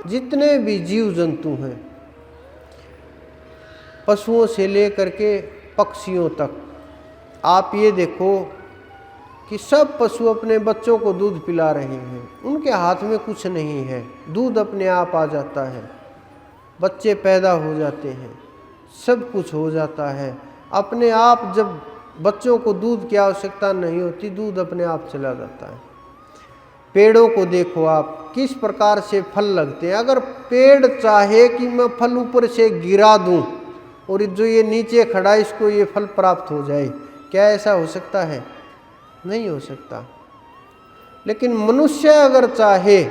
जितने भी जीव जंतु हैं, पशुओं से लेकर के पक्षियों तक, आप ये देखो कि सब पशु अपने बच्चों को दूध पिला रहे हैं। उनके हाथ में कुछ नहीं है, दूध अपने आप आ जाता है, बच्चे पैदा हो जाते हैं, सब कुछ हो जाता है अपने आप। जब बच्चों को दूध की आवश्यकता नहीं होती, दूध अपने आप चला जाता है। पेड़ों को देखो आप, किस प्रकार से फल लगते हैं। अगर पेड़ चाहे कि मैं फल ऊपर से गिरा दूं और जो ये नीचे खड़ा है इसको ये फल प्राप्त हो जाए, क्या ऐसा हो सकता है? नहीं हो सकता। लेकिन मनुष्य अगर चाहे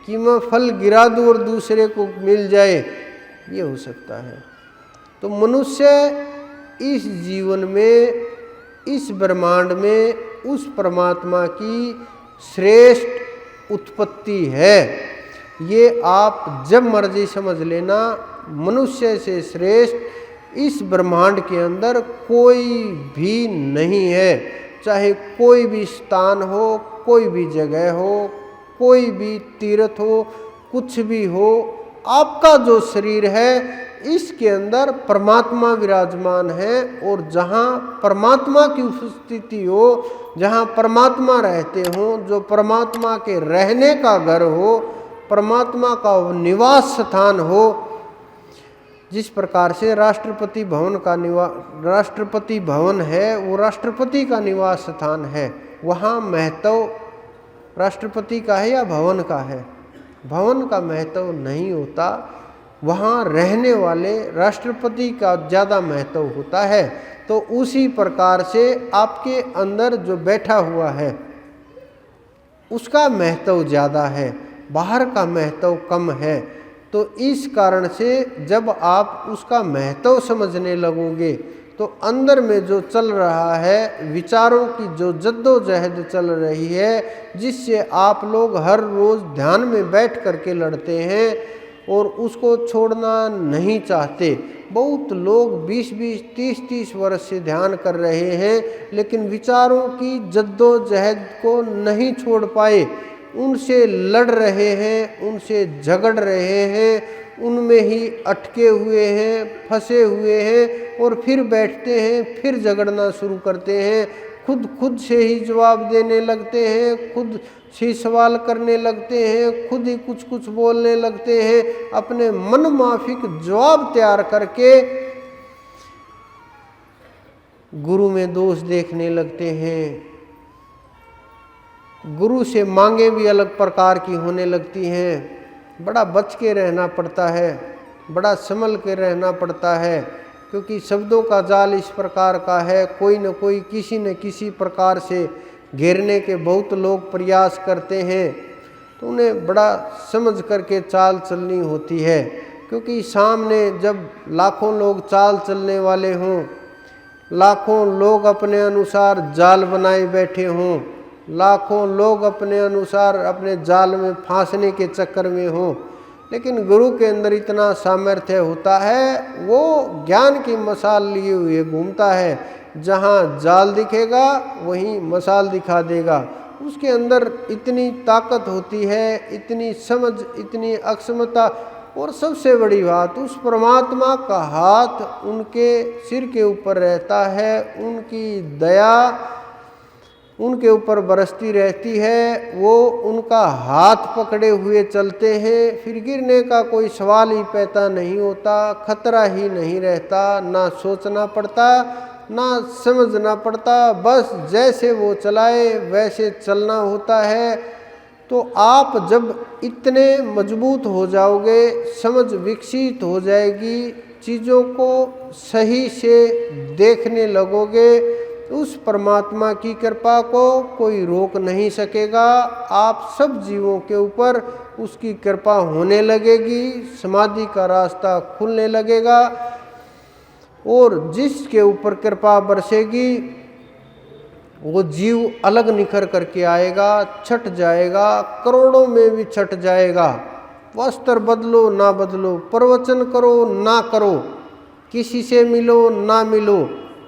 कि मैं फल गिरा दूं और दूसरे को मिल जाए, ये हो सकता है। तो मनुष्य इस जीवन में, इस ब्रह्मांड में उस परमात्मा की श्रेष्ठ उत्पत्ति है। ये आप जब मर्जी समझ लेना, मनुष्य से श्रेष्ठ इस ब्रह्मांड के अंदर कोई भी नहीं है। चाहे कोई भी स्थान हो, कोई भी जगह हो, कोई भी तीर्थ हो, कुछ भी हो, आपका जो शरीर है इसके अंदर परमात्मा विराजमान है। और जहाँ परमात्मा की उपस्थिति हो, जहाँ परमात्मा रहते हो, जो परमात्मा के रहने का घर हो, परमात्मा का निवास स्थान हो, जिस प्रकार से राष्ट्रपति भवन है वो राष्ट्रपति का निवास स्थान है, वहाँ महत्व राष्ट्रपति का है या भवन का है? भवन का महत्व नहीं होता, वहाँ रहने वाले राष्ट्रपति का ज़्यादा महत्व होता है। तो उसी प्रकार से आपके अंदर जो बैठा हुआ है उसका महत्व ज़्यादा है, बाहर का महत्व कम है। तो इस कारण से जब आप उसका महत्व समझने लगोगे तो अंदर में जो चल रहा है, विचारों की जो जद्दोजहद चल रही है, जिससे आप लोग हर रोज़ ध्यान में बैठ करके लड़ते हैं और उसको छोड़ना नहीं चाहते। बहुत लोग 20-20, 30-30 वर्ष से ध्यान कर रहे हैं, लेकिन विचारों की जद्दोजहद को नहीं छोड़ पाए, उनसे लड़ रहे हैं, उनसे झगड़ रहे हैं, उनमें ही अटके हुए हैं, फंसे हुए हैं और फिर बैठते हैं, फिर झगड़ना शुरू करते हैं, खुद से ही जवाब देने लगते हैं, खुद से सवाल करने लगते हैं, खुद ही कुछ बोलने लगते हैं, अपने मन माफिक जवाब तैयार करके गुरु में दोष देखने लगते हैं। गुरु से मांगे भी अलग प्रकार की होने लगती हैं। बड़ा बच के रहना पड़ता है, बड़ा संभल के रहना पड़ता है, क्योंकि शब्दों का जाल इस प्रकार का है, कोई न कोई किसी न किसी प्रकार से घेरने के बहुत लोग प्रयास करते हैं। तो उन्हें बड़ा समझ करके चाल चलनी होती है, क्योंकि सामने जब लाखों लोग चाल चलने वाले हों, लाखों लोग अपने अनुसार जाल बनाए बैठे हों, लाखों लोग अपने अनुसार अपने जाल में फांसने के चक्कर में हों, लेकिन गुरु के अंदर इतना सामर्थ्य होता है, वो ज्ञान की मशाल लिए हुए घूमता है। जहाँ जाल दिखेगा वहीं मशाल दिखा देगा। उसके अंदर इतनी ताकत होती है, इतनी समझ, इतनी अक्षमता, और सबसे बड़ी बात, उस परमात्मा का हाथ उनके सिर के ऊपर रहता है, उनकी दया उनके ऊपर बरसती रहती है। वो उनका हाथ पकड़े हुए चलते हैं, फिर गिरने का कोई सवाल ही पैदा नहीं होता, खतरा ही नहीं रहता, ना सोचना पड़ता, ना समझना पड़ता, बस जैसे वो चलाए वैसे चलना होता है। तो आप जब इतने मजबूत हो जाओगे, समझ विकसित हो जाएगी, चीज़ों को सही से देखने लगोगे, उस परमात्मा की कृपा को कोई रोक नहीं सकेगा। आप सब जीवों के ऊपर उसकी कृपा होने लगेगी, समाधि का रास्ता खुलने लगेगा, और जिसके ऊपर कृपा बरसेगी वो जीव अलग निखर करके आएगा, छट जाएगा, करोड़ों में भी छट जाएगा। वस्त्र बदलो ना बदलो, प्रवचन करो ना करो, किसी से मिलो ना मिलो,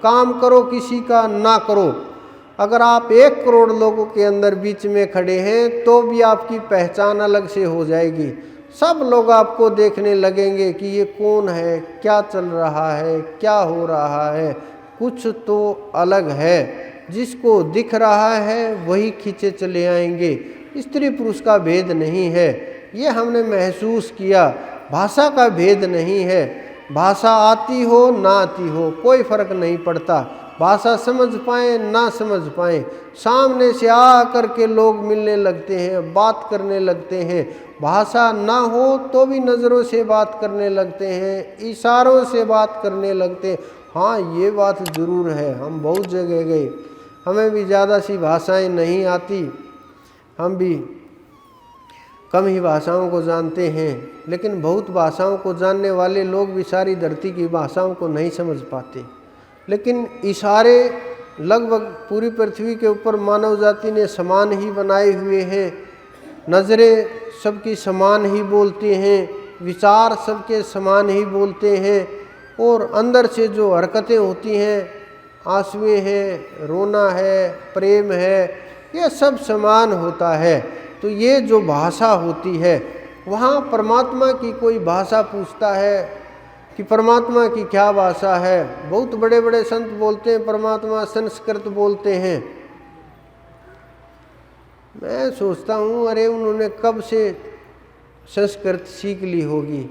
काम करो किसी का ना करो, अगर आप 1 करोड़ लोगों के अंदर बीच में खड़े हैं तो भी आपकी पहचान अलग से हो जाएगी। सब लोग आपको देखने लगेंगे कि ये कौन है, क्या चल रहा है, क्या हो रहा है, कुछ तो अलग है। जिसको दिख रहा है वही खींचे चले आएंगे। स्त्री पुरुष का भेद नहीं है, ये हमने महसूस किया। भाषा का भेद नहीं है, भाषा आती हो ना आती हो कोई फर्क नहीं पड़ता। भाषा समझ पाए ना समझ पाए, सामने से आ करके लोग मिलने लगते हैं, बात करने लगते हैं। भाषा ना हो तो भी नज़रों से बात करने लगते हैं, इशारों से बात करने लगते हैं। हाँ, ये बात ज़रूर है, हम बहुत जगह गए, हमें भी ज़्यादा सी भाषाएं नहीं आती, हम भी कम ही भाषाओं को जानते हैं। लेकिन बहुत भाषाओं को जानने वाले लोग भी सारी धरती की भाषाओं को नहीं समझ पाते। लेकिन इशारे लगभग पूरी पृथ्वी के ऊपर मानव जाति ने समान ही बनाए हुए हैं। नज़रें सबकी समान ही बोलते हैं, विचार सबके समान ही बोलते हैं, और अंदर से जो हरकतें होती हैं, आंसुएं हैं, रोना है, प्रेम है, यह सब समान होता है। तो ये जो भाषा होती है, वहाँ परमात्मा की कोई भाषा पूछता है कि परमात्मा की क्या भाषा है। बहुत बड़े बड़े संत बोलते हैं परमात्मा संस्कृत बोलते हैं। मैं सोचता हूँ अरे उन्होंने कब से संस्कृत सीख ली होगी।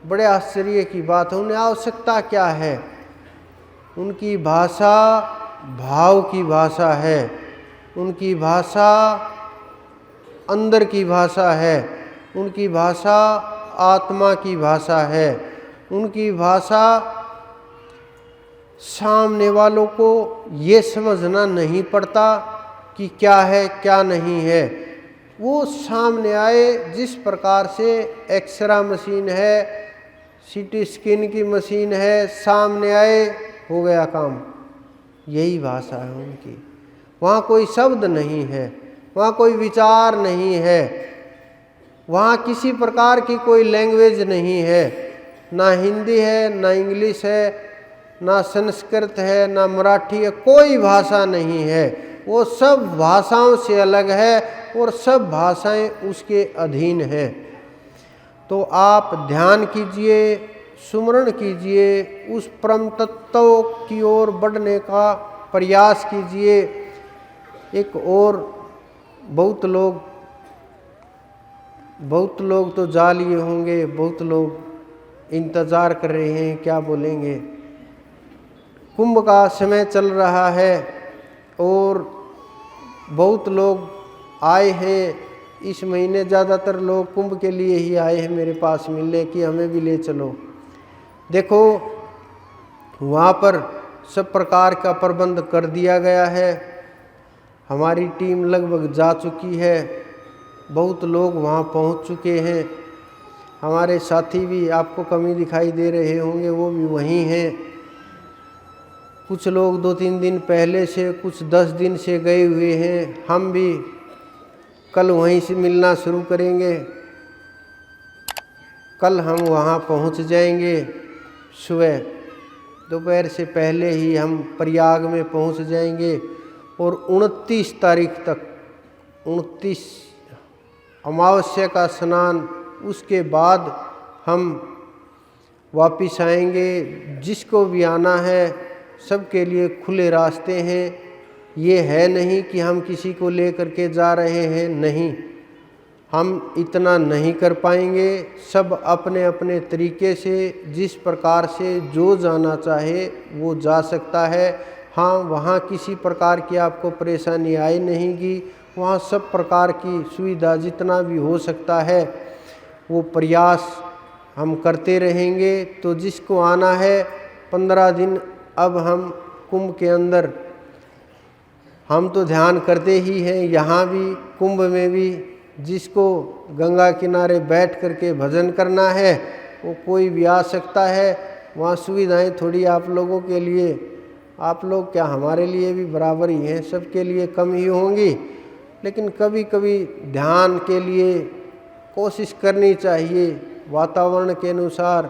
बड़े आश्चर्य की बात है, उन्हें आवश्यकता क्या है। उनकी भाषा भाव की भाषा है, उनकी भाषा अंदर की भाषा है, उनकी भाषा आत्मा की भाषा है, उनकी भाषा सामने वालों को ये समझना नहीं पड़ता कि क्या है क्या नहीं है। वो सामने आए, जिस प्रकार से एक्सरा मशीन है, सीटी स्कैन की मशीन है, सामने आए हो गया काम। यही भाषा है उनकी। वहाँ कोई शब्द नहीं है, वहाँ कोई विचार नहीं है, वहाँ किसी प्रकार की कोई लैंग्वेज नहीं है। ना हिंदी है, ना इंग्लिश है, ना संस्कृत है, ना मराठी है, कोई भाषा नहीं है। वो सब भाषाओं से अलग है और सब भाषाएं उसके अधीन हैं। तो आप ध्यान कीजिए, सुमरण कीजिए, उस परम तत्व की ओर बढ़ने का प्रयास कीजिए। एक और बहुत लोग तो जा लिए होंगे, बहुत लोग इंतज़ार कर रहे हैं क्या बोलेंगे। कुंभ का समय चल रहा है और बहुत लोग आए हैं इस महीने। ज़्यादातर लोग कुंभ के लिए ही आए हैं मेरे पास मिलने कि हमें भी ले चलो। देखो, वहाँ पर सब प्रकार का प्रबंध कर दिया गया है। हमारी टीम लगभग जा चुकी है, बहुत लोग वहाँ पहुँच चुके हैं। हमारे साथी भी आपको कमी दिखाई दे रहे होंगे, वो भी वहीं हैं। कुछ लोग 2-3 दिन पहले से, कुछ 10 दिन से गए हुए हैं। हम भी कल वहीं से मिलना शुरू करेंगे। कल हम वहाँ पहुँच जाएंगे। सुबह दोपहर से पहले ही हम प्रयाग में पहुँच जाएंगे और 29 तारीख तक, 29 अमावस्या का स्नान, उसके बाद हम वापिस आएंगे। जिसको भी आना है सबके लिए खुले रास्ते हैं। ये है नहीं कि हम किसी को लेकर के जा रहे हैं, नहीं, हम इतना नहीं कर पाएंगे। सब अपने अपने तरीके से, जिस प्रकार से जो जाना चाहे वो जा सकता है। हाँ, वहाँ किसी प्रकार की आपको परेशानी आई नहीं कि वहाँ सब प्रकार की सुविधा जितना भी हो सकता है वो प्रयास हम करते रहेंगे। तो जिसको आना है 15 दिन, अब हम कुंभ के अंदर हम तो ध्यान करते ही हैं, यहाँ भी कुंभ में भी। जिसको गंगा किनारे बैठ करके भजन करना है वो कोई भी आ सकता है। वहाँ सुविधाएं थोड़ी आप लोगों के लिए, आप लोग क्या हमारे लिए भी बराबर ही हैं, सबके लिए कम ही होंगी। लेकिन कभी कभी ध्यान के लिए कोशिश करनी चाहिए, वातावरण के अनुसार,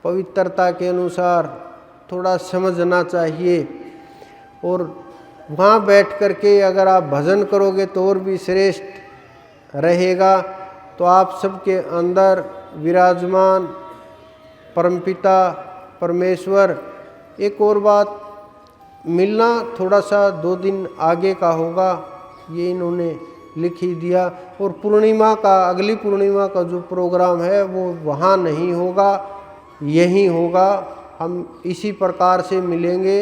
पवित्रता के अनुसार थोड़ा समझना चाहिए। और वहाँ बैठ करके अगर आप भजन करोगे तो और भी श्रेष्ठ रहेगा। तो आप सबके अंदर विराजमान परमपिता परमेश्वर। एक और बात, मिलना थोड़ा सा 2 दिन आगे का होगा, ये इन्होंने लिख ही दिया। और पूर्णिमा का, अगली पूर्णिमा का जो प्रोग्राम है वो वहाँ नहीं होगा, यहीं होगा। हम इसी प्रकार से मिलेंगे,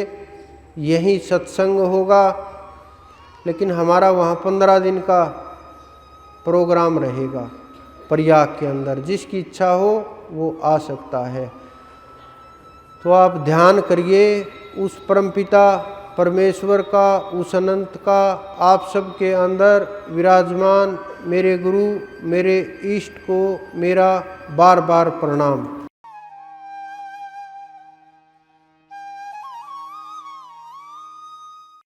यहीं सत्संग होगा, लेकिन हमारा वहाँ 15 दिन का प्रोग्राम रहेगा प्रयाग के अंदर। जिसकी इच्छा हो वो आ सकता है। तो आप ध्यान करिए उस परमपिता परमेश्वर का, उस अनंत का, आप सबके अंदर विराजमान मेरे गुरु, मेरे इष्ट को मेरा बार बार प्रणाम।